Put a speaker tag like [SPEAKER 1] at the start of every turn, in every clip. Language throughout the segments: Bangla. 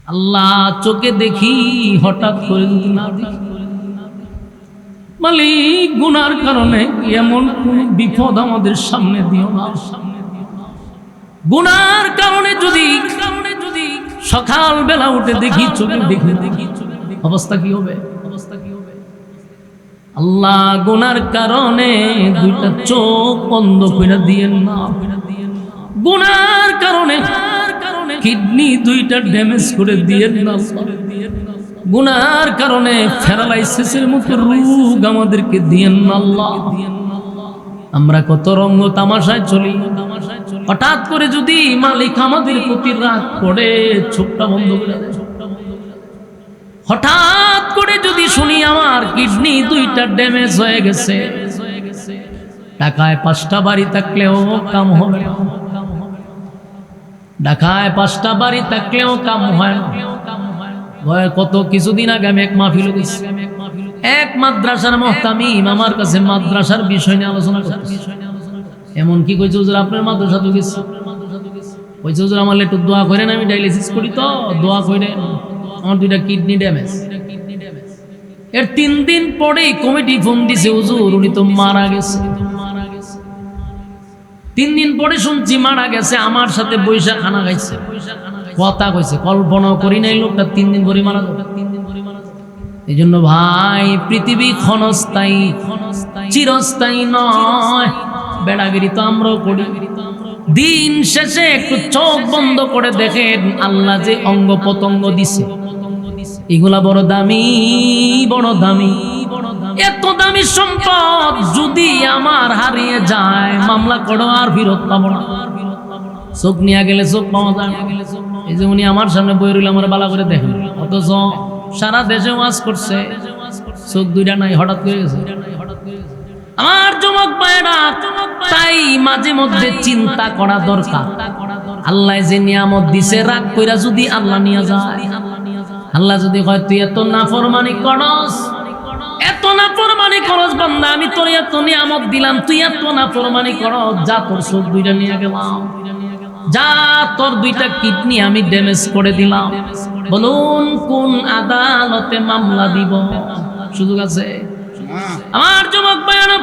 [SPEAKER 1] আল্লাহ চোখে দেখি, হঠাৎ করে যদি না দেখি। মালিক, গুনার কারণে এমন কোন বিপদ আমাদের সামনে দিও না। গুনার কারণে যদি সকাল বেলা উঠে দেখি, চোখে দেখি, অবস্থা কি হবে? আল্লাহ, গুনার কারণে দুইটা চোখ বন্ধ করে দিয়েন না। গুনার কারণে কিডনি দুইটা ড্যামেজ করে দিয়েন না। গুনার কারণে প্যারালাইসিসের মতো রোগ আমাদেরকে দিয়েন না আল্লাহ। আমরা কত রঙ্গ তামাশায় চলি, হঠাৎ করে যদি মালিক আমাদের প্রতি রাগ করে চোখটা বন্ধ করে দেয়। হঠাৎ করে যদি শুনি আমার কিডনি দুইটা ড্যামেজ হয়ে গেছে, ঢাকায় 5টা বাড়ি থাকলেও কাম হবে না। ঢাকায় 5টা বাড়ি থাকলেও কাম হয় না। কত কিছুদিন আগে আমি এক মাহফিল গেছি, এক মাদ্রাসার মুহতামিম আমার কাছে মাদ্রাসার বিষয় নিয়ে আলোচনা করতেছে। এমন কি কইছে, হুজুর আপনার মাদ্রাসা তো গেছি। কইছে, হুজুর আমার একটু দোয়া করেন, আমি ডায়ালিসিস করি তো, দোয়া করেন, আমার দুইটা কিডনি ড্যামেজ। এর 3 দিন পরেই কমিটি ফোন দিছে, হুজুর উনি তো মারা গেছে। 3 দিন পরে শুনছি মারা গেছে, আমার সাথে বৈশা খানা খাইছে, কথা কইছে। কল্পনা করি নাই লোকটা 3 দিন পরে মারা যাবে। এই জন্য ভাই, পৃথিবী ক্ষণস্থায়ী, চিরস্থায়ী নয়। বেড়াগিরি তো আমরাও করি। দিন শেষে একটু চোখ বন্ধ করে দেখেন, আল্লাহ যে অঙ্গ পতঙ্গ দিছে, এগুলা বড় দামি, বড় দামি। এত দামি সম্পদ যদি আমার হারিয়ে যায়, মামলা করো আর ফেরত পাবো না। চোখ নিয়ে গেলে চোখ পাওয়া যায় না। এই যে উনি আমার সামনে বই রইল, আমার বালা করে দেখেন, অথচ সারা দেশে ওয়াজ করছে, চোখ দুইটা নাই, হঠাৎ করে গেছে। আমার যুবক ভাইরা, তাই মাঝে মধ্যে চিন্তা করা দরকার। আল্লাহ যে নিয়ামত দিছে, রাগ কইরা যদি আল্লাহ নিয়ে যায়, আল্লাহ যদি কয় তুই এত নাফরমানি করস, এত নাফরমানি করস বান্দা, আমি তোর এত নিয়ামত দিলাম, তুই এত নাফরমানি করস, যা তোর চোখ দুইটা নিয়ে গেলাম, যা তোর 2টা কিডনি আমি ড্যামেজ করে দিলাম। বলুন কোন আদালতে মামলা দিব? সুযোগ আছে? আমার যুবক ভাইরা,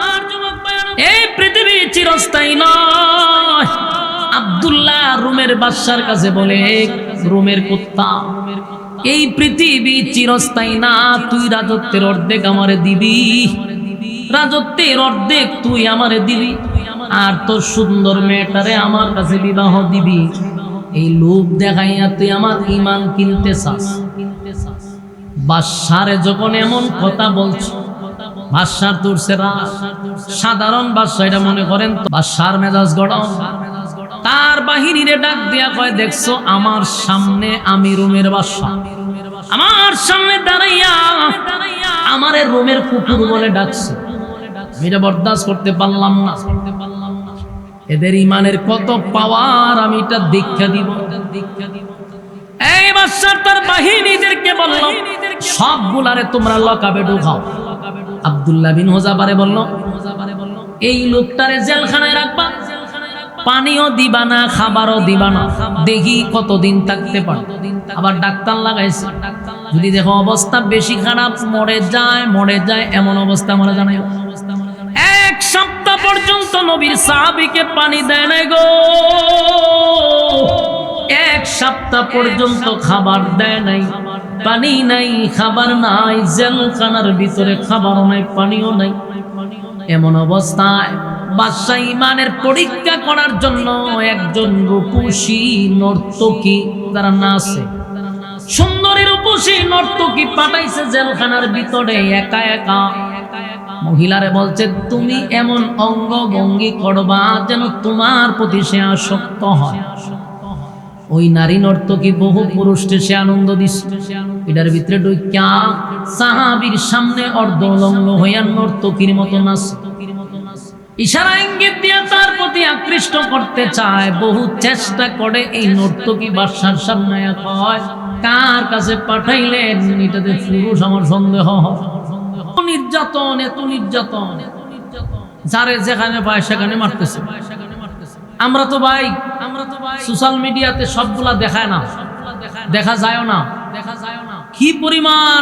[SPEAKER 1] এই পৃথিবী চিরস্থায়ী নয়। আব্দুল্লাহ রোমের বাদশার কাছে বলে, রোমের কুত্তা, এই পৃথিবী চিরস্থায়ী না, তুই রাজত্বের অর্ধেক আমারে দিবি, রাজত্বের অর্ধেক তুই আমারে দিবি, আর তোর সুন্দর মেয়েটারে আমার কাছে বিবাহ দিবি। এই লোভ দেখাইয়া তুই আমার ঈমান কিনতে চাস। বাদশারে যখন এমন কথা বলছ, বাদশার তুরছে রাগ। সাধারণ বাদশা এটা মনে করেন তো, বাদশার মেজাজ গরম। তার বাহিনীরে ডাক দিয়া কয়, দেখছো আমার সামনে আমি রোমের বাদশা, আমার সামনে দাঁড়াইয়া আমারে রোমের কুকুর বলে ডাকছে, আমি এটা বরদাস্ত করতে পারলাম না। এদের ইমানের কত পাওয়ার, আমি এটা দীক্ষা দিব। এই বাদশা তার বাহিনীদেরকে বলল, সবগুলারে তোমরা লকাবে ঢুকাও। আব্দুল্লাহ বিন হোজাবারে বলল, এই লোকটারে জেলখানায় রাখবা, পানিও দিবা না, খাবারও দিবা না, দেখি কতদিন থাকতে পারে। আবার ডাক্তার লাগাইছে, যদি দেখো অবস্থা বেশি খারাপ, মরে যায়, এমন অবস্থা আমরা জানাই। 1 সপ্তাহ পর্যন্ত নবীর সাহাবীকে পানি দেয় নাই গো, 1 সপ্তাহ পর্যন্ত খাবার দেয় নাই, পানি নাই, খাবার নাই, জেলখানার ভিতরে খাবারও নাই, পানিও নাই। এমন অবস্থায় বাদশা ইমানের পরীক্ষা করার জন্য একজন রূপসী নর্তকী, যারা নাচে, সুন্দরী রূপসী নর্তকী পাঠাইছে জেলখানার ভিতরে একা একা। মহিলারে বলছে, তুমি এমন অঙ্গ ভঙ্গি করবা যেন তোমার প্রতি সে আসক্ত হয়। ওই নারী নর্তকী বহু পুরুষকে সে আনন্দ দিচ্ছে। এটার ভিতরে ঢুকিয়া সাহাবীর সামনে অর্ধলঙ্গ হইয়া নর্তকীর মতো নাচে, ইশারা ইঙ্গিত দিয়ে তার প্রতি আকৃষ্ট করতে চায়। বহু চেষ্টা করে এই নর্তকী বাদশার সামনে কয়, কার কাছে পাঠাইলেন? এটাতে পুরুষ আমার সন্দেহ হয়। নির্যাতন, এত নির্যাতন, যারে যেখানে পায় সেখানে মারতেছে। আমরা তো ভাই সোশ্যাল মিডিয়াতে সবগুলা দেখায় না, দেখা যায়ও না। কি পরিমাণ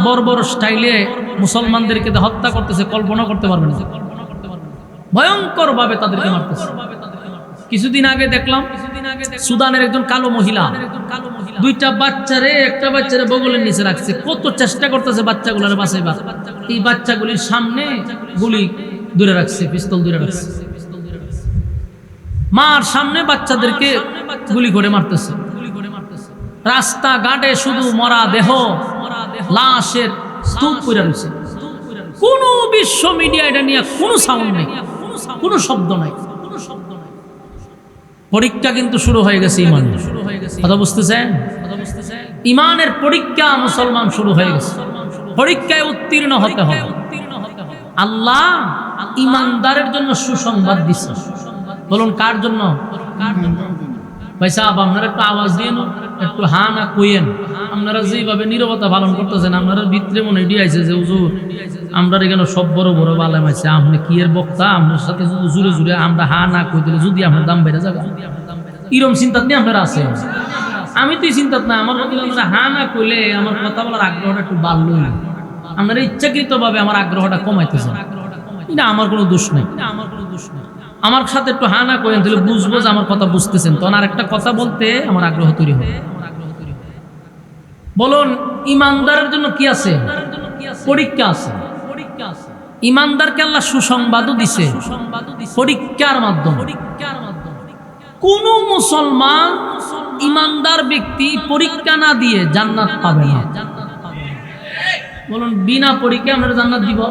[SPEAKER 1] বর্বর স্টাইলে মুসলমানদেরকে হত্যা করতেছে কল্পনা করতে পারবেন না। ভয়ঙ্কর ভাবে তাদেরকে মারতেছে। কিছুদিন আগে দেখলাম সুদানের একজন কালো মহিলা একটা বাচ্চারে বগলের নিচে রাখছে, কত চেষ্টা করতেছে বাচ্চাগুলোর বাঁচাইবার। এই বাচ্চাগুলির সামনে গুলি দূরে রাখছে, পিস্তল দূরে রাখছে, মার সামনে বাচ্চাদেরকে গুলি করে মারতেছে। রাস্তাঘাটে শুধু মরা দেহ, লাশের স্তূপ করে রয়েছে। কোন বিশ্ব মিডিয়া এটা নিয়ে কোনো সাউন্ড নেই, কোনো শব্দ নাই। পরীক্ষা কিন্তু শুরু হয়ে গেছে ইমানের। কথা বুঝতেছেন? ইমানের পরীক্ষা মুসলমান শুরু হয়ে গেছে। পরীক্ষায় উত্তীর্ণ হতে হবে। আল্লাহ ইমানদারের জন্য সুসংবাদ দিচ্ছে। বলুন কার জন্য? ভাই সাহেব আপনারা একটু আওয়াজ দিয়ে একটু হা না কইয়েন। আপনারা যেভাবে নীরবতা পালন করতেছেন, আপনারা ভিতরে মনে ডিয়াইছে যে হুজুর আমরা এখানে সব বড় বড় বালাম আছে, আপনি কি এর বক্তা, আপনার সাথে জুড়ে জুড়ে আমরা হা না কই দিলে যদি আপনার দাম বেড়ে যাবে, এরকম চিন্তা নিয়ে আপনারা আছে। আমি তো এই চিন্তা না, আমার আপনারা হা না কইলে আমার কথা বলার আগ্রহটা একটু বাড়লই। আপনারা ইচ্ছাকৃত ভাবে আমার আগ্রহটা কমাইতেছেন, এটা আমার কোনো দোষ নেই। আমার সাথে একটু হা না করেন, তাহলে বুঝবো যে আমার কথা বুঝতেছেন, তখন আর একটা কথা বলতে আমার আগ্রহ তৈরি হবে। বলুন ইমানদারের জন্য কি আছে? পরীক্ষা আছে। ইমানদারকে আল্লাহ সুসংবাদও দিছে পরীক্ষার মাধ্যমে। কোন মুসলমান ইমানদার ব্যক্তি পরীক্ষা না দিয়ে জান্নাত পাবে না। বলুন বিনা পরীক্ষায় আমরা জান্নাত দিব?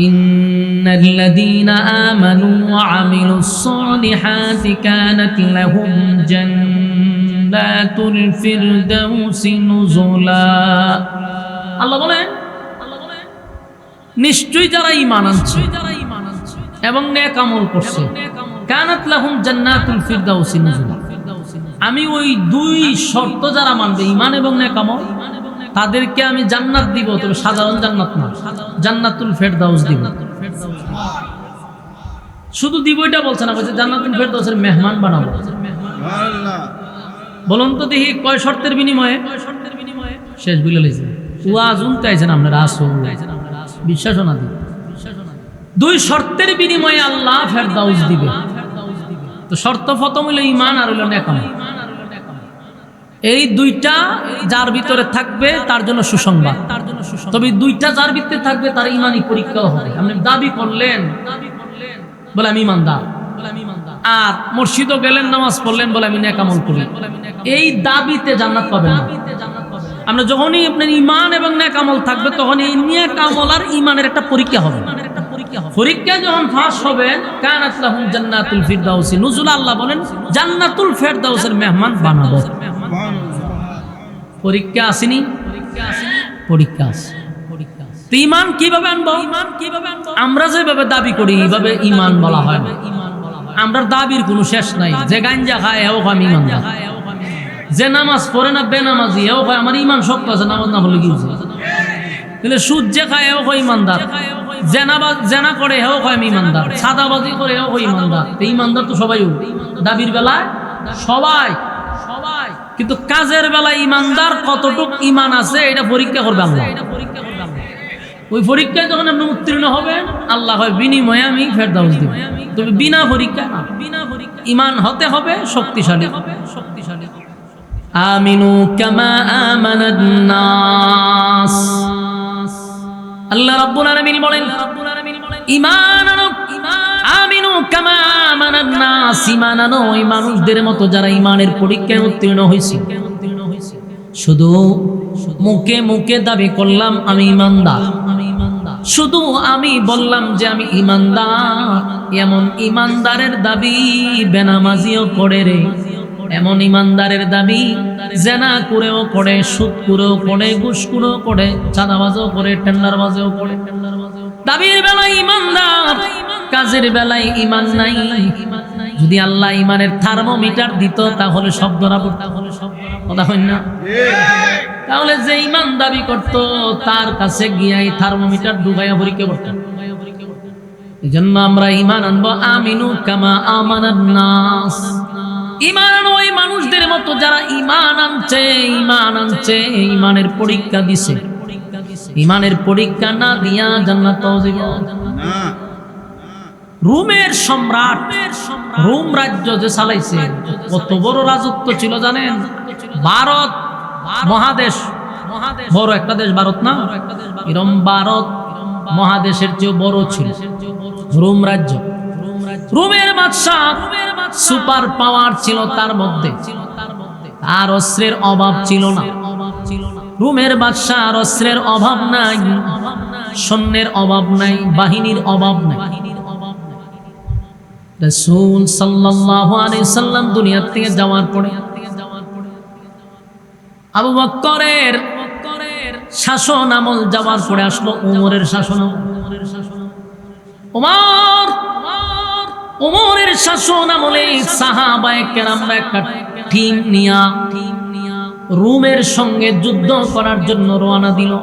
[SPEAKER 1] ইন্নাল্লাযীনা আমানু ওয়া আমিলুস সালিহাতি কানাত লাহুম জান্নাতুল ফিরদাউসি নুজুলা। আল্লাহ বলেন নিশ্চয়ই যারা ঈমান আনছে এবং নেক আমল করছে, কানাত লাহুম জান্নাতুল ফিরদাউসি নুজুলা। আমি ওই দুই শর্ত যারা মানবে, ঈমান এবং নেক আমল, তাদেরকে আমি জান্নাত দিব, তবে সাধারণ জান্নাত না, জান্নাতুল ফেরদাউস দিব। শুধু দিব এটা বলছে না, বলছে জান্নাতুল ফেরদাউসের মেহমান বানাবো। বলুন তো দেখি কয় শর্তের বিনিময়ে? শেষ বুঝে লেছে ওয়াজ উনতে আইছেন আপনারা, আসল বিশ্বাসও না দিবে। দুই শর্তের বিনিময়ে আল্লাহ ফেরদাউস দিবে। তো শর্ত প্রথম হইল ঈমান আর হইল নেক আমল। এই দুইটা যার ভিতরে থাকবে তার জন্য সুসংবাদ। তবে দুইটা যার ভিতরে থাকবে তার ইমানি পরীক্ষাও হবে। আপনি দাবি করলেন বলে আমি ইমানদার, আর মসজিদও গেলেন, নামাজ পড়লেন বলে আমি নেক আমল করি, এই দাবিতে জান্নাত পাবেন না। আপনি যখনই আপনার ঈমান এবং নেক আমল থাকবে, তখন এই নেক আমল আর ঈমানের একটা পরীক্ষা হবে। পরীক্ষা যখন পাস হবে, কানাত লাহুম জান্নাতুল ফিরদাউসি নুজুলা, আল্লাহ বলেন জান্নাতুল ফিরদাউসের মেহমান বানাবো। পরীক্ষা আসেনি? পরীক্ষা আছে। তো ঈমান কিভাবে আনবো? আমরা যেভাবে দাবি করি এইভাবে ঈমান বলা হয় না। আমরা দাবির কোনো শেষ নাই। যে গাঞ্জা খায় এও আমি ঈমানদার, যে নামাজ পড়ে না বেনামাজি এও কয় আমার ঈমান শক্ত আছে, নামাজ না পড়লে কি হচ্ছে? তাহলে সুদ যে খায় এও কয় ঈমানদার, জেনা করে এও কয় আমি ঈমানদার, সাদাবাজি করে এও কয় ঈমানদার। ঈমানদার তো সবাই, দাবির বেলায় সবাই, কিন্তু কাজের বেলায় ঈমানদার কতটুক ঈমান আছে এটা পরীক্ষা করবে আল্লাহ। ওই পরীক্ষায় যখন আপনি উত্তীর্ণ হবেন, আল্লাহ হয় বিনিময়ে আমি ফেরদাউস দিব। তবে বিনা পরীক্ষা না, ঈমান হতে হবে শক্তিশালী। আমিনু কামা আমানান নাস। আল্লাহ রাব্বুল আলামিন বলেন ঈমান আনো, আমিনু কামা আমানান নাস, ঈমান আনো ওই মানুষদের মতো যারা ঈমানের পরীক্ষায় উত্তীর্ণ হয়েছে। শুধু মুখে মুখে দাবি করলাম আমি ঈমানদার, শুধু আমি বললাম যে আমি ঈমানদার, এমন ঈমানদারের দাবি বেনামাজিও করে রে। এমন ঈমানদারের দাবি জেনা করেও করে, সুদ করেও করে, ঘুষ করেও করে, চাঁদাবাজও করে, টেন্ডারবাজও করে। দাবির বেলায় ঈমানদার, কাজের বেলায় ঈমান নাই। যদি আল্লাহ ঈমানের থার্মোমিটার দিত তাহলে সব ধরা পড়ত। কথা হয় না? তাহলে যে ঈমান দাবি করত তার কাছে গিয়ে এই থার্মোমিটার ঢুকাইয়া পরীক্ষা করত। এই জন্য আমরা ঈমান আনবো আমিনু কামা আমানান নাস। ঈমান ওই মানুষদের মতো যারা ঈমান আনছে, ঈমানের পরীক্ষা দিছে, ঈমানের পরীক্ষা না দিয়া জান্নাত না। রোমের সম্রাট, রোম রাজ্য যে চালাইছে, কত বড় রাজত্ব ছিল জানেন? ভারত মহাদেশ, বড় একটা দেশ ভারত না, এরকম ভারত মহাদেশের চেয়ে বড় ছিল রোম রাজ্য। রোমের বাদশা সুপার পাওয়ার ছিল তার মধ্যে, আর অস্ত্রের অভাব ছিল না। রোমের বাদশার অস্ত্রের অভাব নাই, সৈন্যের অভাব নাই, বাহিনীর অভাব নাই। রাসূল সাল্লাল্লাহু আলাইহি সাল্লাম দুনিয়া থেকে যাওয়ার পরে আবু বকরের শাসন আমল যাওয়ার পরে আসলো ওমরের শাসন। ওমরের শাসন আমলে সাহাবায়ে কেরামরা একটা টিম নিয়া রোমের সঙ্গে যুদ্ধ করার জন্য রওনা দিল।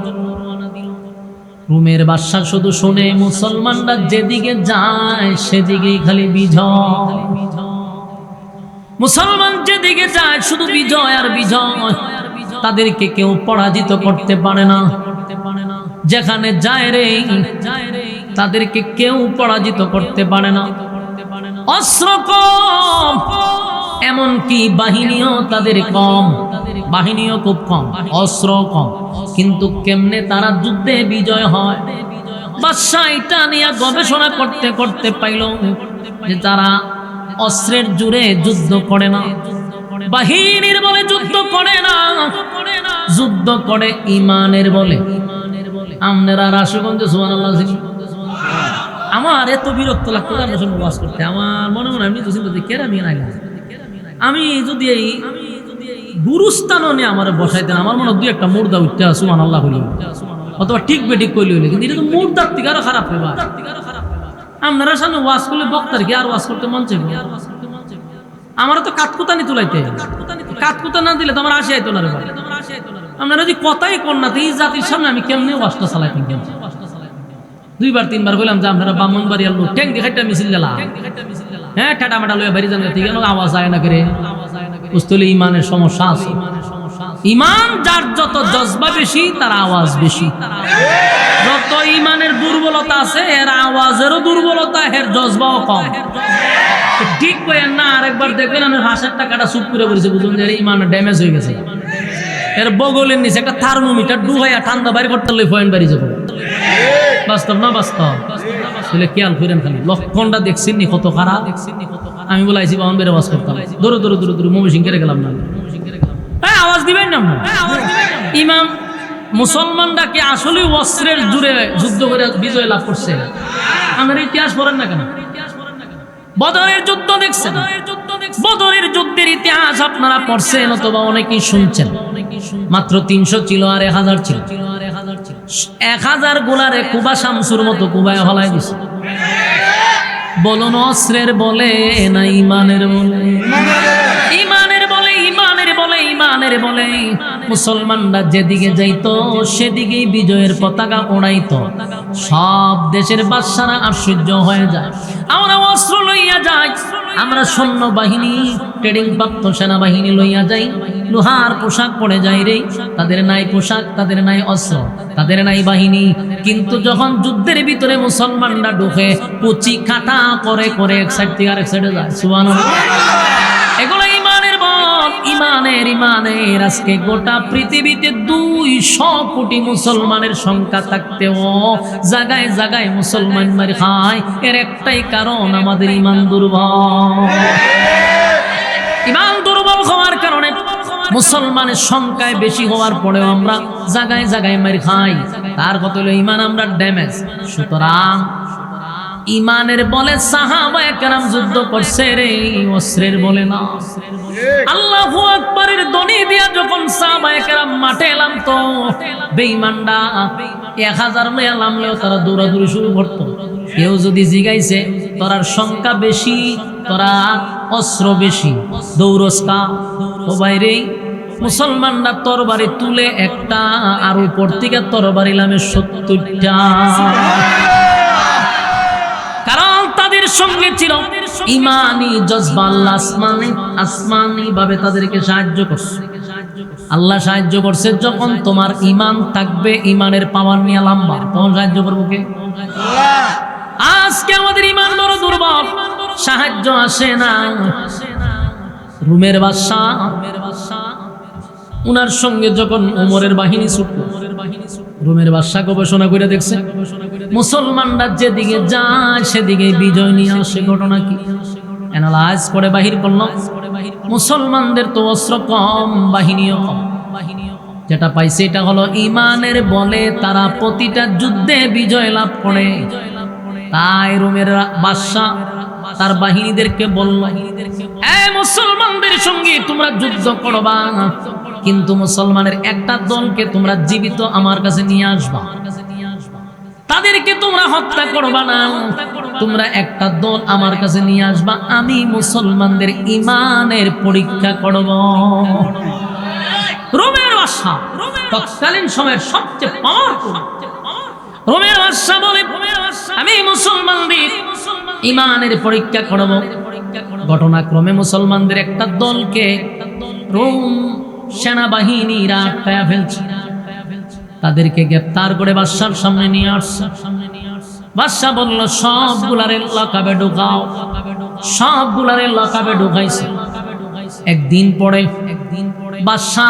[SPEAKER 1] রোমের বাদশা শুধু শুনে মুসলমানরা যেদিকে যায় সেদিকেই খালি বিজয়, মুসলমান যেদিকে যায় শুধু বিজয় আর বিজয়, তাদেরকে কেউ পরাজিত করতে পারে না। যেখানে যায় রে তাদেরকে কেউ পরাজিত করতে পারে না। অস্ত্র কম, এমনকি বাহিনীও তাদের কম, বাহিনীও খুব কম, অস্ত্র কম, কিন্তু কেমনে তারা যুদ্ধে বিজয় হয়? বাদশা এটা নিয়ে গবেষণা করতে করতে পাইল যে তারা অস্ত্রের জোরে যুদ্ধ করে না, বাহিনীর বলে যুদ্ধ করে না, যুদ্ধ করে ঈমানের বলে। আপনারা রাশিগঞ্জে সুবহানাল্লাহ, আমার এত বিরক্ত লাগতো আপনার সঙ্গে ওয়াজ করতে। আমার মনে মনে আমি চিন্তা করি কেরামি নাই, আমি যদি এই গুরুস্থানও নিয়ে আমার বসাইতেন, আমার মনে দুই একটা মুর্দা উঠতে সুবহানাল্লাহ হইল, অথবা ঠিক বেঠিক কইলে হইলে, কিন্তু এটা তো মুর্দার থেকে আরো খারাপ হইবা। আপনারা সামনে ওয়াজ করলে বক্তার কি আর ওয়াজ করতে মন চাইবে? আমারও তো কাঠকুতানি তুলাইতে, কাঠকুতা না দিলে তো আমার আসে আইতো না রে ভাই। আপনারা যদি কথাই কর না, এই জাতির সামনে আমি কেমনে ওয়াজটা চালাইতাম? দুইবার তিনবার কইলাম যে আপনারা ব্রাহ্মণবাড়িয়ার লোক, ট্যাং দেখাইটা মিছিল দিলা, হ্যাঁ ঠাটা মাটা লইয়া বাড়ি জানা ঠিক আওয়াজ আয় না করে বুঝতে ঈমানের সমস্যা আছে। ঈমান যার যত জজবা বেশি তার আওয়াজ বেশি, যত ঈমানের দুর্বলতা আছে এর আওয়াজেরও দুর্বলতা, এর জজবাও কম। ঠিক কইেন না, আরেকবার দেখবেন আমার ভাষার টাকাটা চুপ করে বলেছে, বুঝুন যে ঈমান ড্যামেজ হয়ে গেছে। এর বগলের নিচে একটা থার্মোমিটার ডুবাইয়া ঠান্ডা বাইরে করতে লই পয়েন্ট বাড়ি যাবো। বাস্তব না বাস্তব? তাহলে খেয়াল করেন, খালি লক্ষণটা দেখছেন নি কত খারাপ। আমি বলাইছি বাহন বেড়ে আওয়াজ করতাম, দূরে দূরে দূরে দূরে মমি সিং কেড়ে গেলাম না, আওয়াজ দিবেন না। ইমাম মুসলমানরা কি আসলে অস্ত্রের জুড়ে যুদ্ধ করে বিজয় লাভ করছে? আমাদের ইতিহাস পড়েন না কেন? বদরের যুদ্ধ দেখছেন, বদরের যুদ্ধের ইতিহাস আপনারা পড়ছেন অথবা অনেকেই শুনছেন। মাত্র 300 ছিল আর 1000 ছিল। 1000 গোলারে কুবা শামসুর মতো কুবায় হলাই দিছে। বলুন অস্ত্রের বলে না ঈমানের বলে? ঈমানের বলে, ঈমানের বলে, ঈমানের বলে। মুসলমানরা যেদিকে যাইতো সেদিকেই বিজয়ের পতাকা ওড়াইতো। সব দেশের বাদশারা আশ্চর্য হয়ে যায়। আমরা অস্ত্র লইয়া যাই, আমরা সৈন্য বাহিনী ট্রেনিং প্রাপ্ত সেনাবাহিনী লইয়া যাই, লোহার পোশাক পরে যাই রে, তাদের নাই পোশাক, তাদের নাই অস্ত্র, তাদের নাই বাহিনী। কিন্তু যখন যুদ্ধের ভিতরে মুসলমানরা ঢুকে কুচি কাটা করে করে এক সাইড থেকে আরেক সাইডে যায়। সুবহানাল্লাহ। এগুলো ঈমানের বল, ঈমানের, ঈমানের। আজকে গোটা পৃথিবীতে 200 কোটি মুসলমানের সংখ্যা থাকতেও জায়গায় জায়গায় মুসলমান মার খায়। এর একটাই কারণ, আমাদের ঈমান দুর্বল। ঈমান দুর্বল হওয়ার কারণে মুসলমানের সংখ্যায় বেশি হওয়ার পরেও আমরা জায়গায় জায়গায় মার খাই। তার কথা হলো ঈমান আমরা ড্যামেজ। সুতরাং ঈমানের বলে সাহাবায়ে কেরাম যুদ্ধ করছে রে, অস্ত্রের বলে না। আল্লাহু আকবারের ধ্বনি দিয়া যখন সাহাবায়ে কেরাম মাঠে এলাম তো বেঈমানরা 1000 লইয়া নামলেও তারা দৌড়াদৌড়ি শুরু করত। কেউ যদি জিগাইছে তোরার সংখ্যা বেশি, তোরা অস্ত্র বেশি, দৌড়স কা? ও বাইরে মুসলমানরা তরবারি তুলে একটা, আর উপর থেকে তরবারি লামে 70টা। কারণ তাদের সঙ্গে ছিল ইমানি জজবা আল্লাহ আসমানি ভাবে তাদেরকে সাহায্য করছে। আল্লাহ সাহায্য করছে যখন তোমার ইমান থাকবে, ইমানের পাওয়ার নিয়ে লম্বা, তখন সাহায্য করবো কে? আজকে আমাদের ইমান বড় দুর্বল, সাহায্য আসে না। রুমের বাদশাহ, উনার সঙ্গে যখন উমরের বাহিনী ছুটল, রুমের বাদশাহ গবেষণা করে দেখছে মুসলমানরা যেদিকে যায় সেদিকে বিজয় নিয়ে আসে। ঘটনা কি? অ্যানালাইজ করে বাহির করলো, মুসলমানদের তো অস্ত্র কম, বাহিনীও কম। যেটা পাইছে এটা হলো ইমানের বলে তারা প্রতিটা যুদ্ধে বিজয় লাভ করে। তাই রোমের বাদশা তার বাহিনীদেরকে বলল, এই মুসলমানদের সঙ্গে তোমরা যুদ্ধ করবা, কিন্তু মুসলমানের একটা দলকে তোমরা জীবিত আমার কাছে নিয়ে আসবা। তাদেরকে তোমরা হত্যা করবা না, তোমরা একটা দল আমার কাছে নিয়ে আসবা, আমি মুসলমানদের ইমানের পরীক্ষা করব। রোমের বাদশা তৎকালীন সময়ের সবচেয়ে পাওয়ারফুল। রোমের বাদশা বলে, আমি মুসলমানদের ইমানের পরীক্ষা করব। ঘটনাক্রমে মুসলমানদের একটা দলকে রোম সেনাবাহিনীরা আটকায়া ফেলছে। তাদেরকে গ্রেফতার করে বাদশার সামনে নিয়ে আসছে। বাদশা বলল, সবগুলারে লকাবে ঢুকাও। সবগুলারে লকাবে ঢুকাইছে। একদিন পরে বাদশা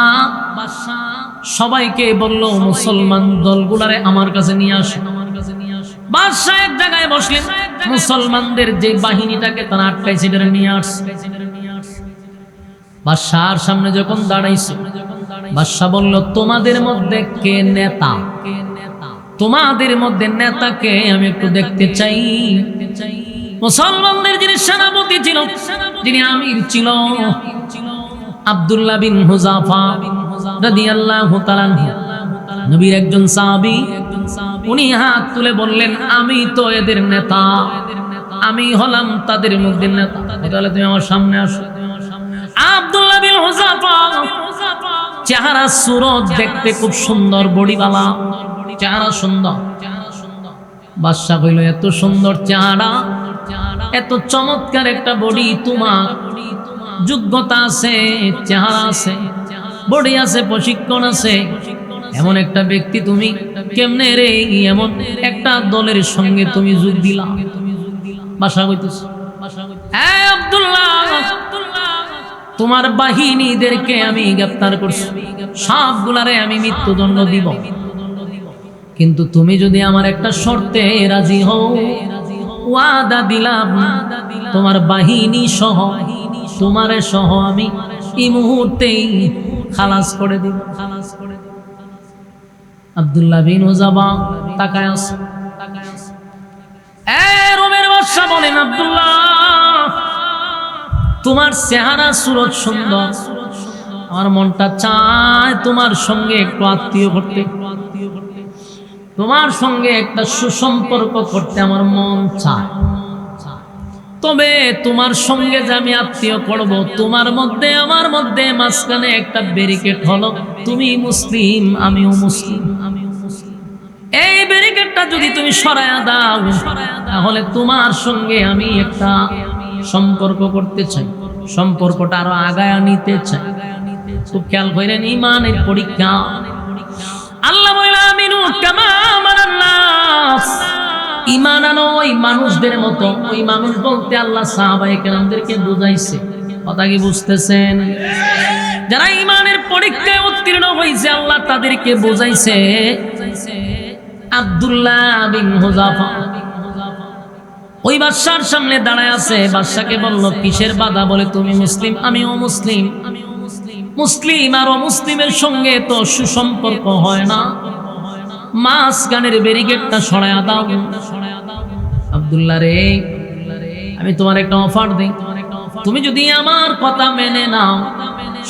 [SPEAKER 1] সবাইকে বলল, মুসলমান দলগুলারে আমার কাছে নিয়ে আসো। বাদশা এক জায়গায় বসলেন, মুসলমানদের যে বাহিনীটাকে তারা আটকাইছে সেটা নিয়ে আসছে। বাদশার সামনে যখন দাঁড়াইছে, বাদশা বলল, তোমাদের মধ্যে কে নেতা? তোমাদের মধ্যে নেতাকে আমি একটু দেখতে চাই। মুসলমানদের যিনি সেনাপতি ছিল, যিনি আমির ছিল, আব্দুল্লাহ বিন হুযাফা রাদিয়াল্লাহু তাআলা আনহু, নবীর একজন সাহাবী। উনি হাত তুলে বললেন, আমি তো এদের নেতা, আমি হলাম তাদের মধ্যে নেতা, তাহলে তুমি আমার সামনে আসো। আব্দুল্লাহ বিন হুযাফা চেহারা সুরত দেখতে খুব সুন্দর, বডিওয়ালা, চেহারা সুন্দর। বাদশা কইল, এত সুন্দর চেহারা, এত চমৎকার একটা বডি, তোমার যোগ্যতা আছে, চেহারা আছে, বডি আছে, প্রশিক্ষণ আছে, এমন একটা ব্যক্তি তুমি কেমনে রে এমন একটা দলের সঙ্গে তুমি যোগ দিলা? বাদশা কইতেছে, হ্যাঁ আব্দুল্লাহ, তোমার বাহিনীদেরকে আমি গ্রেফতার করছি, সবগুলারে আমি মৃত্যুদণ্ড দিব, কিন্তু তুমি যদি আমার একটা শর্তে রাজি হও, ওয়াদা দিলাম তোমার বাহিনী সহ, তোমারে সহ আমি এই মুহূর্তেই খালাস করে দিব। আব্দুল্লাহ বিন হুযাফা তাকায় আছে। রোমের বাদশা বলেন, আব্দুল্লাহ, তোমার চেহারা সুরত সুন্দর, আমার মনটা চায় তোমার সঙ্গে একটু আত্মীয় করতে, তোমার সঙ্গে একটা সুসম্পর্ক করতে আমার মন চায়। তবে তোমার সঙ্গে যে আমি আত্মীয় করব, তোমার মধ্যে আমার মধ্যে মাঝখানে একটা ব্যারিকেড হলো, তুমি মুসলিম আমিও মুসলিম, এই ব্যারিকেডটা যদি তুমি সরায়া দাও, তাহলে তোমার সঙ্গে আমি একটা সম্পর্ক করতে চাই, সম্পর্কটা আরো আগায় নিতে চাই। খুব খেয়াল করেন, ইমানের পরীক্ষা। আল্লাহ বলে, আমিনু কামা আমানান নাস, ঈমান আনো ওই মানুষদের মতো। ওই মানুষ বলতে আল্লাহ সাহাবায়ে কেরামদেরকে বুঝাইছে। কথা কি বুঝতেছেন? যারা ঈমানের পরীক্ষায় উত্তীর্ণ হয়েছে, আল্লাহ তাদেরকে বুঝাইছে। আব্দুল্লাহ বিন হুযাফা ওই বাদশার সামনে দাঁড়ায় আছে। বাদশাকে বলল, কিসের বাধা? বলে, তুমি মুসলিম আমিও মুসলিম, মুসলিম আর অমুসলিমের সঙ্গে তো সুসম্পর্ক হয় না, মাঝখানের ব্যারিকেডটা সরায়া দাও। আব্দুল্লাহ রে, আমি তোমার একটা অফার দেই, তুমি যদি আমার কথা মেনে নাও,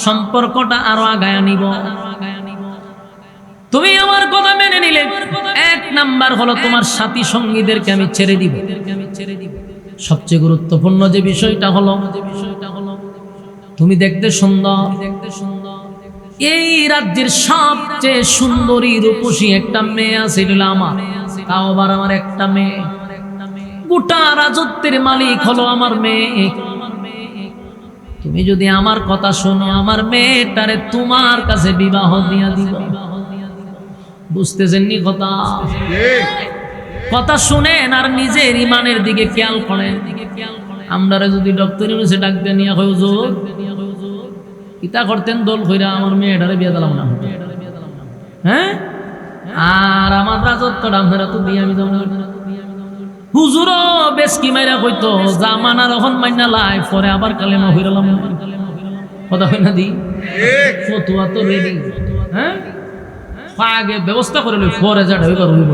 [SPEAKER 1] সম্পর্কটা আরো আগায় নিব। তুমি আমার কথা মেনে নিলে, এক নাম্বার হলো তোমার সাথী সঙ্গীদেরকে আমি ছেড়ে দিব। সবচেয়ে গুরুত্বপূর্ণ যে বিষয়টা হলো, তুমি দেখতে সুন্দর, এই রাজ্যের সবচেয়ে সুন্দরী রূপসী একটা মেয়ে আছে, এটা আমার, তাও আবার আমার একটা মেয়ে। গোটা রাজত্বের মালিক হলো আমার মেয়ে। তুমি যদি আমার কথা শোনো, আমার মেয়েটারে তোমার কাছে বিবাহ দিয়া দিব। বুঝতেছেন নি কথা? কথা শুনেন আর নিজের ইমানের দিকে খেয়াল করেন। আমরা যদি ডক্টর ইউনিভার্সিটি ডাক দিয়ে নিয়ে হয় হুজুর কিতা করতেন দল কইরা আমার মেয়েটারে বিয়ে দিলাম না, হ্যাঁ? আর আমার রাজত্বটা আপনারা তো দিয়ে আমি যাবো। হুজুরও বেশ কি মাইরা কইতো জামানার এখন মাইনা লাই পরে আবার কালেমা হইরালাম। কথা হয় না দি? ফতুয়া তো রেডি, হ্যাঁ? আগে ব্যবস্থা করে লই পরে যাটা হইবার হইব।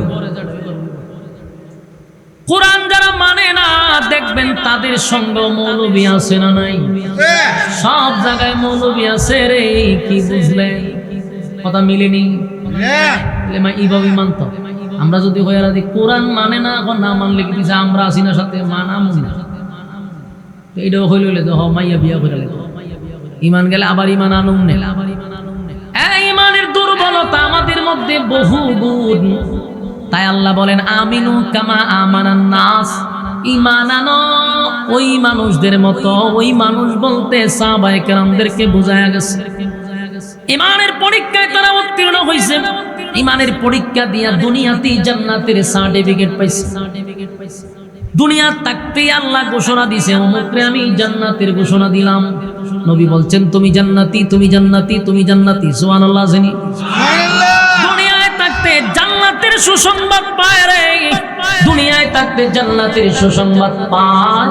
[SPEAKER 1] কোরআন যারা মানে না দেখবেন তাদের সঙ্গে মৌলবী আছে না নাই? সব জায়গায় মৌলবী আছে রে। কি বুঝলেন? কথা মিলেনি? এইভাবে মানতো। আমরা যদি হইয়ারা দিই কোরআন মানে না, এখন না মানলে কি দিছে আমরা আসি না সাথে মানাম না। এইটাও হইল যে হ মাইয়া বিয়া করে ইমান গেলে আবার ইমান আনুম নে। ইমানের দুর্বলতা আমাদের মধ্যে বহু গুণ। তাই আল্লাহ বলেন আমিনু কামা আমানান নাস, ঈমান আনো ওই মানুষদের মতো। ওই মানুষ বলতে সাহাবায়ে কেরামদেরকে বুঝায়া গেছে। ঈমানের পরীক্ষায় তারা উত্তীর্ণ হইছে। ঈমানের পরীক্ষা দিয়া দুনিয়াতেই জান্নাতের সার্টিফিকেট পাইছে। দুনিয়া থাকতেই আল্লাহ ঘোষণা দিয়েছে অমুকরে আমি জান্নাতের ঘোষণা দিলাম। নবী বলছেন তুমি জান্নাতি, তুমি জান্নাতি, তুমি জান্নাতি। সুবহানাল্লাহ। জানি দুনিয়ায় থাকতে জান্নাতের সুসংবাদ পায় রে। দুনিয়ায় থাকতে জান্নাতের সুসংবাদ পায়।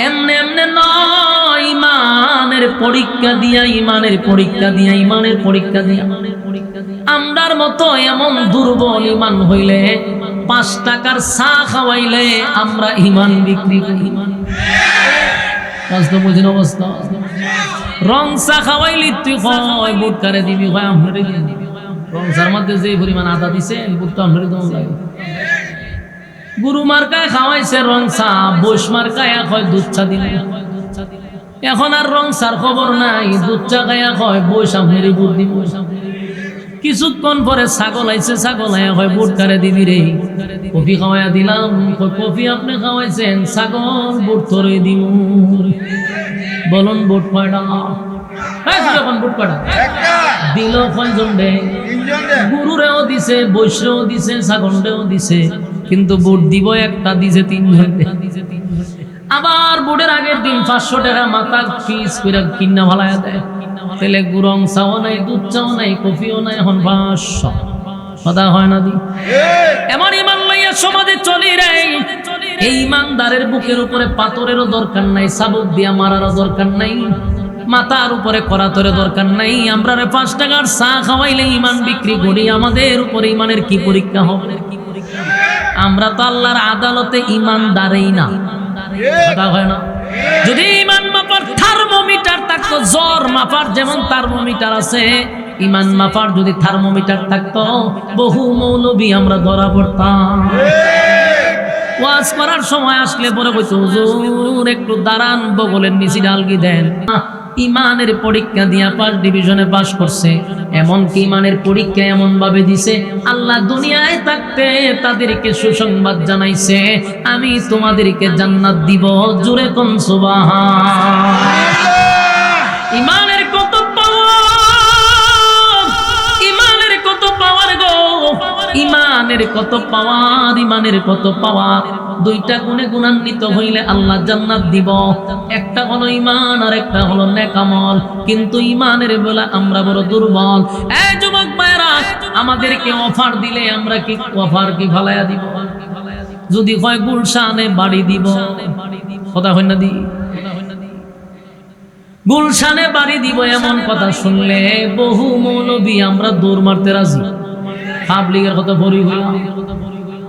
[SPEAKER 1] এমনে এমনে নয়, ঈমানের পরীক্ষা দিয়া, ঈমানের পরীক্ষা দিয়া, ঈমানের পরীক্ষা দিয়া। আমরার মতো এমন দুর্বল ঈমান হইলে 5 টাকার চা খাওয়াইলে আমরা ঈমান বিক্রি করি। কষ্ট বুঝিন অবস্থা। রং চা খাওয়াইলি তুই কয় বুট কারে দিবি, কয় আমরে দিবি। রং চার মধ্যে যে পরিমাণ আদা দিছে বুট তো আমরে দম লাগে। গুরু মার্কায় খাওয়াইছে রং চা, বৈশ মার্কায় কয় দুধ চা দিলে। এখন আর রং চার খবর নাই, দুধ চা খাইয়া কয় বৈশ আমরে বুট দিব। কিছুক্ষণ পরে ছাগল আইছে, ছাগল আয়া হয় বুট কারে দিবি রে। কফি খাওয়াইয়া দিলাম, কফি আপনি খাওয়াইছেন, ছাগল বুট ধরে দিব। বলুন বুট কয়টা? এখন বুট কয়টা দিল? কয়জন রে? গুরুরেও দিছে, বৈশ্যও দিছে, ছাগলরেও দিছে, কিন্তু বুট দিব একটা, দিছে 3 ঘন্টা। আবার বুটের আগের দিন 500 টাকা মাথা ফিস করে কিনা ভালাইয়া দেয়। তেলে গুরং চাও নাই, দুধ চাও নাই, কফিও নাই, এখন 500। কথা হয় না দি? এমন ঈমান লইয়া সমাজে চলি রে। এই ঈমানদারের বুকের উপরে পাথরেরও দরকার নাই, চাবুক দিয়া মারারও দরকার নাই, মাথার উপরে করাতরের দরকার নাই। আমরা 5 টাকার চা খাওয়াইলে ঈমান বিক্রি করি। আমাদের উপরে ঈমানের কি পরীক্ষা হবে? আমরা তো আল্লাহর আদালতে ঈমানদারই না। কথা হয় না? যদি ঈমান মাপার থার্মোমিটার থাকতো, জ্বর মাপার যেমন থার্মোমিটার আছে, ঈমান মাপার যদি থার্মোমিটার থাকতো, বহু মৌলবী আমরা ধরা পড়তাম। ওয়াজ করার সময় আসলে পরে কইতো হুজুর একটু দাঁড়ান, বগলের নিচে ডালকি দেন। ঈমানের পরীক্ষা দিয়া 5 ডিভিশনে পাস করছে। এমনকি ঈমানের পরীক্ষা এমন ভাবে দিছে, আল্লাহ দুনিয়ায় থাকতে তাদেরকে সুসংবাদ জানাইছে আমি তোমাদেরকে জান্নাত দিব। জোরে কোন সুবহান। ঈমানের কত পাওয়ার, ঈমানের কত পাওয়ার গো, ঈমানের কত পাওয়ার, ঈমানের কত পাওয়ার। 2টা গুণে গুণান্বিত হইলে আল্লাহ জান্নাত দিব। একটা হলো ঈমান আর একটা হলো নেক আমল। কিন্তু ঈমানের বেলা আমরা বড় দুর্বল। এই যুবক ভাইরা, আমাদেরকে অফার দিলে আমরা কি অফার কি ফালাইয়া দিব? যদি হয় গুলশানে বাড়ি দিব, কথা হয় না দি? গুলশানে বাড়ি দিব এমন কথা শুনলে বহু মৌলবী আমরা দৌড় মারতে রাজি। পাবলিকের কথা বলি হইলাম,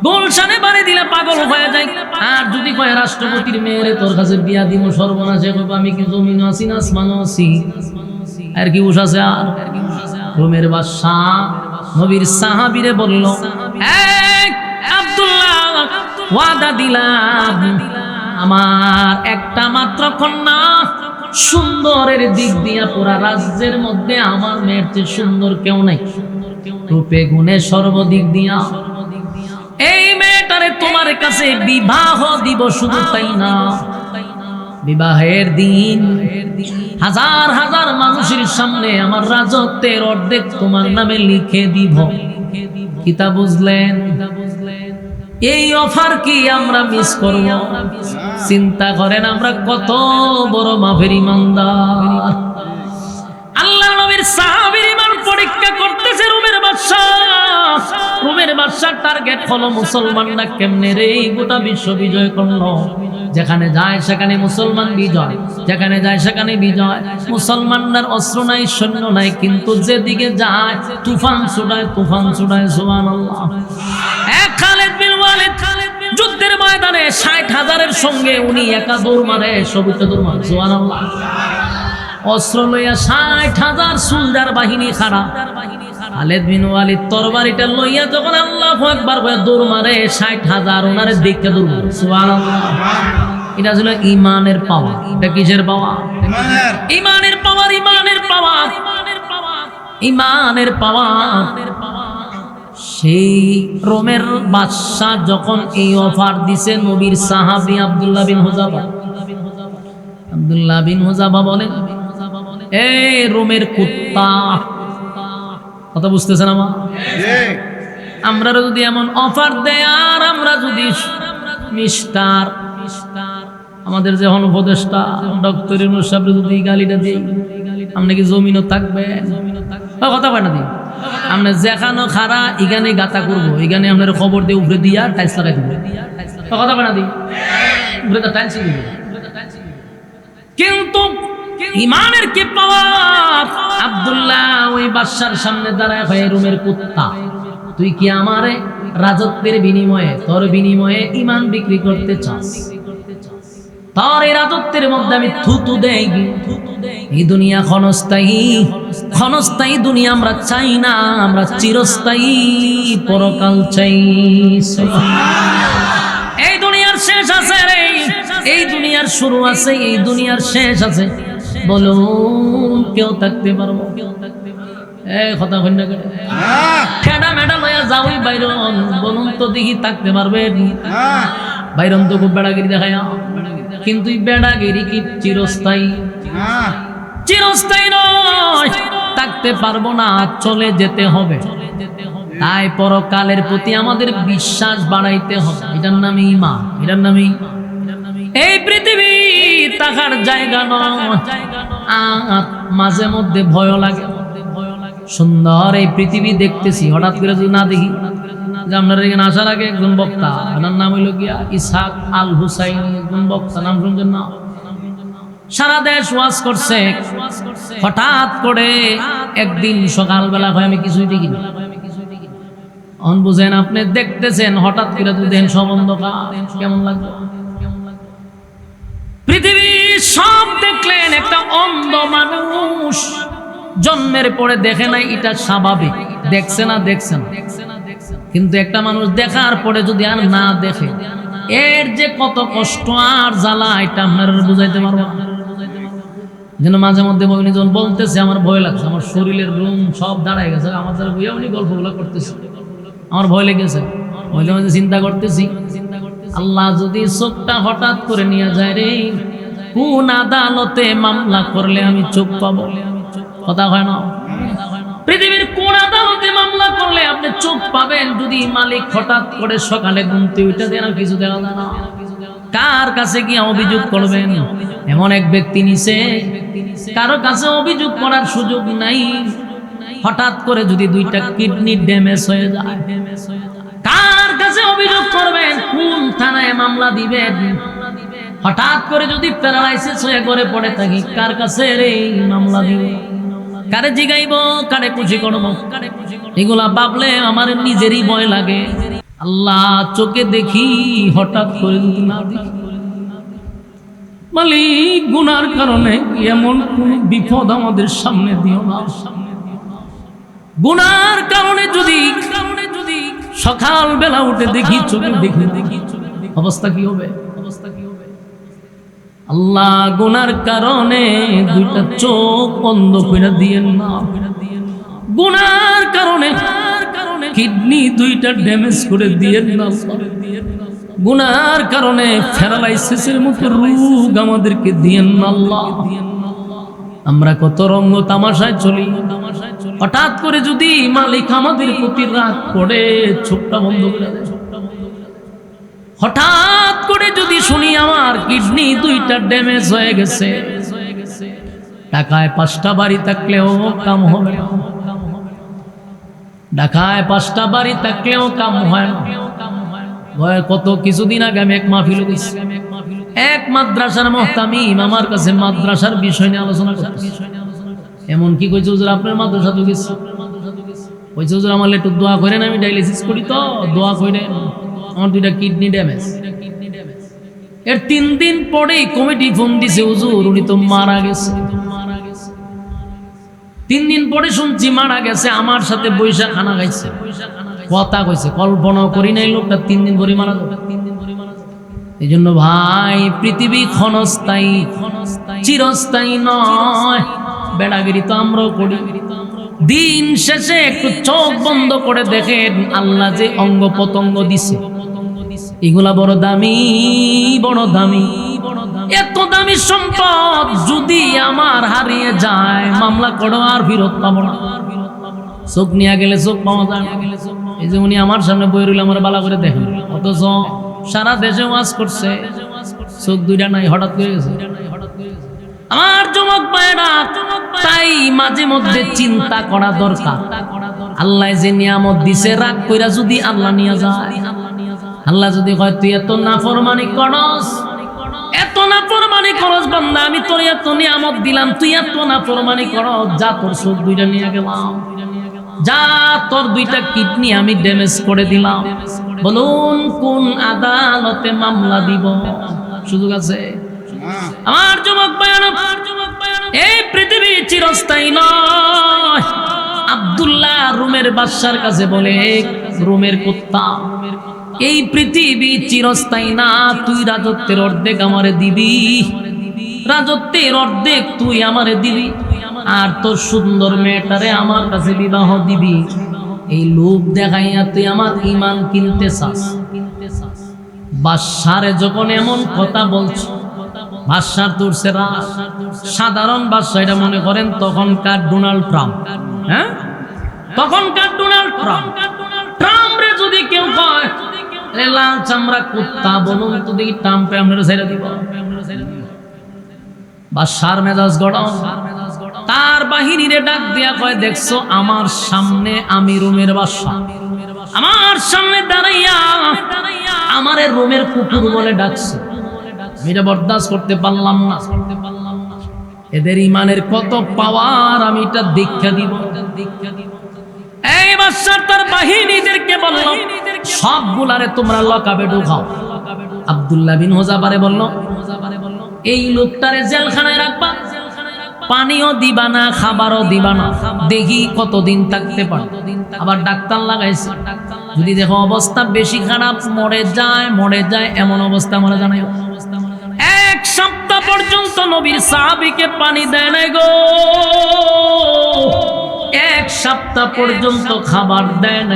[SPEAKER 1] গুলশানে বাড়ি দিলে পাগল হয়ে যায়। আর যদি কয় রাষ্ট্রপতির মেয়েরে তোর কাছে বিয়া দিব, সর্বনাশে কইব আমি কি জমিন আছি না আসমানও আছি। আর কি উস আছে? আর রোমের বাদশা নবীর সাহাবীরে বলল, আব্দুল্লাহ ওয়াদা দিলাম আমার একটা মাত্র কন্যা, সুন্দরের দিক দিয়া পুরা রাজ্যের মধ্যে আমার মেয়ের চেয়ে সুন্দর কেউ নাই, রূপে গুণে সর্বদিক দিয়া। এই মেয়েটারে তোমার কাছে বিবাহ দিব, শুধু তাই না, বিবাহের দিন হাজার হাজার মানুষের সামনে আমার রাজত্বের অর্ধেক তোমার নামে লিখে দিব। কিতা বুঝলেন? এই অফার কি আমরা মিস করব? চিন্তা করেন আমরা কত বড় মাফের ইমানদার। আল্লাহ নবীর সাহাবীর ঈমান পরীক্ষা করতেছে রোমের বাদশা। রোমের বাদশার টার্গেট হলো মুসলমানরা কেমনে রে গোটা বিশ্ব বিজয় করলো। যেখানে যায় সেখানে মুসলমান বিজয়, যেখানে যায় সেখানে বিজয়। মুসলমানদের অস্ত্র নাই, সৈন্য নাই, কিন্তু যেদিকে যায় তুফান ছুটায়, তুফান ছুটায়। সুবহানাল্লাহ। এক খালিদ বিন ওয়ালিদ যুদ্ধের ময়দানে ৬০,০০০-এর সঙ্গে উনি একা দৌড় মারে, সবিতা দৌড় মারে। সুবহানাল্লাহ। অস্ত্র লইয়া ৬০,০০০ সোলজার বাহিনী খাড়া। খালিদ বিন ওয়ালিদ তরবারিটা লইয়া যখন আল্লাহু আকবার বলে দৌড় মারে, ৬০,০০০ ওনারে দেখতে দৌড় মারে। সুবহানাল্লাহ। এটা ছিল ঈমানের পাওয়ার। এটা কিসের পাওয়ার? ঈমানের পাওয়ার, ঈমানের পাওয়ার, ঈমানের পাওয়ার। সেই রোমের বাদশা যখন এই অফার দিছে, নবীর সাহাবী আব্দুল্লাহ বিন হুযাফা, আব্দুল্লাহ বিন হুযাফা বলেন, এই রোমের কুত্তা, কথা বুঝতেছেন আমার? আমরা যদি এমন অফার দেয় আর আমরা যদি মিস্টার আমাদের যে উপদেষ্টা ডক্টর ইউনূস সাহেব যদি গালিটা দিই, আপনি কি জমিনও থাকবে? কথা কয় না দিই, আপনি যেখানে খারা এখানে গাতা করবো, এখানে আপনার খবর দিয়ে উপরে দিয়া টাইলস লাগাই দিব। কথা কয় না দিই, উপরে তো টাইলস দিব। কিন্তু ঈমানের কি পাওয়ার! আব্দুল্লাহ ওই বাদশার সামনে দাঁড়ায় হয়, রোমের কুত্তা, তুই কি আমারে রাজত্বের বিনিময়ে, তোর বিনিময়ে ঈমান বিক্রি করতে চাস? তোর এই রাজত্বের মধ্যে আমি থুতু দেই। এই দুনিয়া ক্ষণস্থায়ী, ক্ষণস্থায়ী দুনিয়া আমরা চাই না, আমরা চিরস্থায়ী পরকাল চাই। এই দুনিয়ার শেষ আছে রে, এই দুনিয়ার শুরু আছে, এই দুনিয়ার শেষ আছে। বলুন কেউ থাকতে পারবো? এই কথা কই না, ঠেডা মেডা লইয়া যাওই বাইরন, বলুন তো দেখি থাকতে পারবেন? বাইরন তো খুব বেড়াগিরি দেখায়, কিন্তু বেড়াগিরি কি চিরস্থায়ী? চিরস্থায়ী নয়, থাকতে পারবো না, চলে যেতে হবে। তাই পরকালের প্রতি আমাদের বিশ্বাস বাড়াইতে হবে। এটার নামে ঈমান, এটার নামে। এই পৃথিবী থাকার জায়গা নয়, আর মাঝে মধ্যে ভয় লাগে। সুন্দর এই পৃথিবী দেখতেছি, হঠাৎ করে যদি না দেখি, যে আপনার এখানে আসার আগে একজন বক্তা, ওনার নাম হইল গিয়া ইসহাক আল হুসাইনি, একজন বক্তা, নাম শুনছেন না? সারা দেশ ওয়াজ করছে। হঠাৎ করে একদিন সকালবেলা হয় আমি কিছুই দেখি না। অন বুঝেন, আপনি দেখতেছেন, হঠাৎ করে যদি দেখেন সম্বন্ধ কেমন লাগবে? পৃথিবী সব দেখলেন, একটা অন্ধ মানুষ জন্মের পরে দেখে নাই, এটা স্বাভাবিক, দেখছে না, দেখছে না। কিন্তু একটা মানুষ দেখার পরে যদি আর না দেখে, এর যে কত কষ্ট আর জ্বালা, এটা আপনার বুঝাইতে পারবো না। যেন মাঝে মধ্যে বইনি যখন বলতেছে, আমার ভয় লাগছে, আমার শরীরের রুম সব দাঁড়ায় গেছে, আমার দ্বারা বইয়া উনি গল্পগুলো করতেছে, আমার ভয় লেগেছে। মাঝে মাঝে চিন্তা করতেছি, আল্লাহ যদি চোখটা হঠাৎ করে নিয়ে যায় রে, কোন আদালতে মামলা করলে আমি চোখ পাবো? কথা হয় না? পৃথিবীর কোন আদালতে মামলা করলে আপনি চোখ পাবেন? যদি মালিক হঠাৎ করে সকালে ঘুমতে উঠে দেন, কিছু দেখা যায় না, কার কাছে গিয়ে অভিযোগ করবেন? এমন এক ব্যক্তি নিছে, কারো কাছে অভিযোগ করার সুযোগ নাই। হঠাৎ করে যদি 2টা কিডনি ড্যামেজ হয়ে যায়, কার কাছে অভিযোগ করবেন? কোন থানায় মামলা দিবেন? হঠাৎ করে যদি প্যারালাইসিস হয়ে ঘরে পড়ে থাকি, কার কাছে রে মামলা দিব? কারে জিগাইব? কারে খুশি করব? এগুলা ভাবলে আমার নিজেরই ভয় লাগে। আল্লাহ চোখে দেখি, হঠাৎ করে যদি না দেখি, মালিক গুনার কারণে এমন কোন বিপদ আমাদের সামনে দিও না। গুনার কারণে যদি সকাল বেলা উঠে দেখি, চোখে দেখি, অবস্থা কি হবে? আল্লাহ গুনার কারণে 2টা চোখ বন্ধ করে দিয়েন না। গুনার কারণে কিডনি 2টা ড্যামেজ করে দিয়েন না। গুনার কারণে প্যারালাইসিসের মতো রোগ আমাদেরকে দিয়েন না আল্লাহ। আমরা কত রঙ্গ তামাশায় চলি, হঠাৎ করে যদি মালিক আমাদের প্রতি রাগ করে চোখটা বন্ধ করে দেয়, হঠাৎ করে যদি শুনি আমার কিডনি 2টা ড্যামেজ হয়ে গেছে, ঢাকায় 5টা বাড়ি থাকলেও কাম হবে না, ঢাকায় 5টা বাড়ি থাকলেও কাম হয় না। কত কিছুদিন আগে আমি এক মাহফিল গেছি, এক মাদ্রাসার মুহতামিম আমার কাছে মাদ্রাসার বিষয় নিয়ে আলোচনা করতেছে। এমন কি কইছে, হুজুর আপনার মাদ্রাসা তো গেছে, কইছে হুজুর আমার একটু দোয়া করেন, আমি ডায়ালিসিস করি তো দোয়া করেন, আমার 2টা কিডনি ড্যামেজ। এর 3 দিন পরেই কমিটি ফোন দিছে, হুজুর উনি তো মারা গেছে। 3 দিন পরে শুনছি মারা গেছে, আমার সাথে বৈশা খানা খাইছে, কথা কইছে, কল্পনা করি নাই লোকটা 3 দিন পরে মারা যাবে। এই জন্য ভাই পৃথিবী ক্ষণস্থায়ী, চিরস্থায়ী নয়। বেড়াগিরি তো আমরাও করি। দিন শেষে একটু চোখ বন্ধ করে দেখেন আল্লাহ যে অঙ্গ প্রত্যঙ্গ দিছে, এগুলা বড় দামি, বড় দামি। এত দামি সম্পদ যদি আমার হারিয়ে যায়, মামলা করো আর ফেরত পাবো না। চোখ নিয়ে গেলে চোখ পাওয়া যায়। এই যে উনি আমার সামনে বই রইল, আমার বালা করে দেখেন, অথচ সারা দেশে ওয়াজ করছে, চোখ 2টা নাই, হঠাৎ করে গেছে। আমার যুবক ভাইরা, তাই মাঝে মধ্যে চিন্তা করা দরকার, আল্লাহ যে নিয়ামত দিছে রাগ কইরা যদি আল্লাহ নিয়ে যায়, আল্লাহ যদি কয় তুই এত নাফরমানি করস, এত নাফরমানি করস বান্দা, আমি তোর এত নিয়ামত দিলাম, তুই এত নাফরমানি করস, যা তোর চোখ 2টা নিয়ে গেলাম, যা তোর 2টা কিডনি আমি ড্যামেজ করে দিলাম। বলুন কোন আদালতে মামলা দিব? সুযোগ আছে? আমার যুবক ভাইরা, এই পৃথিবী চিরস্থায়ী নয়। আব্দুল্লাহ রোমের বাদশার কাছে বলে, রোমের কুত্তা, এই পৃথিবী চিরস্থায়ী না, তুই রাজত্বের অর্ধেক আমারে দিবি, রাজত্বের অর্ধেক তুই আমারে দিবি, আর তোর সুন্দর মেয়েটারে আমার কাছে বিবাহ দিবি। এই লোভ দেখাইয়া তুই আমার ঈমান কিনতে চাস। বাদশারে যখন এমন কথা বলছো, বাদশার তুরছে রাগ। সাধারণ বাদশা এটা মনে করেন তখনকার ডোনাল্ড ট্রাম্প, হ্যাঁ, তখনকার ডোনাল্ড ট্রাম্প। ট্রাম্প রে যদি কেউ কয় লাল চামড়া কুত্তা, বলুন তো দেখি ট্রাম্পে আমরা ছেড়ে দিব? বাদশার মেজাজ গরম, তার বাহিনীরে ডাক দিয়া কয়, দেখছো আমার সামনে আমি রোমের বাদশা, আমার সামনে দাঁড়াইয়া আমারে রোমের কুকুর বলে ডাকছে, আমি এটা বরদাস্ত করতে পারলাম না। এদের ইমানের কত পাওয়ার আমি এটা দীক্ষা দিব। এই বাদশা তার বাহিনীদেরকে বলল, সবগুলারে তোমরা লকাবে ঢুকাও। আব্দুল্লাহ বিন হুযাফারে বলল, এই লোকটারে জেলখানায় রাখবা, পানিও দিবা না, খাবারও দিবা না, দেখি কতদিন থাকতে পারো। আবার ডাক্তার লাগাইছে, যদি দেখো অবস্থা বেশি খারাপ, মরে যায়, এমন অবস্থা আমরা জানাই। 1 সপ্তাহ পর্যন্ত নবীর সাহাবীকে পানি দেয় নাই গো, 1 সপ্তাহ পর্যন্ত খাবার দেয় না।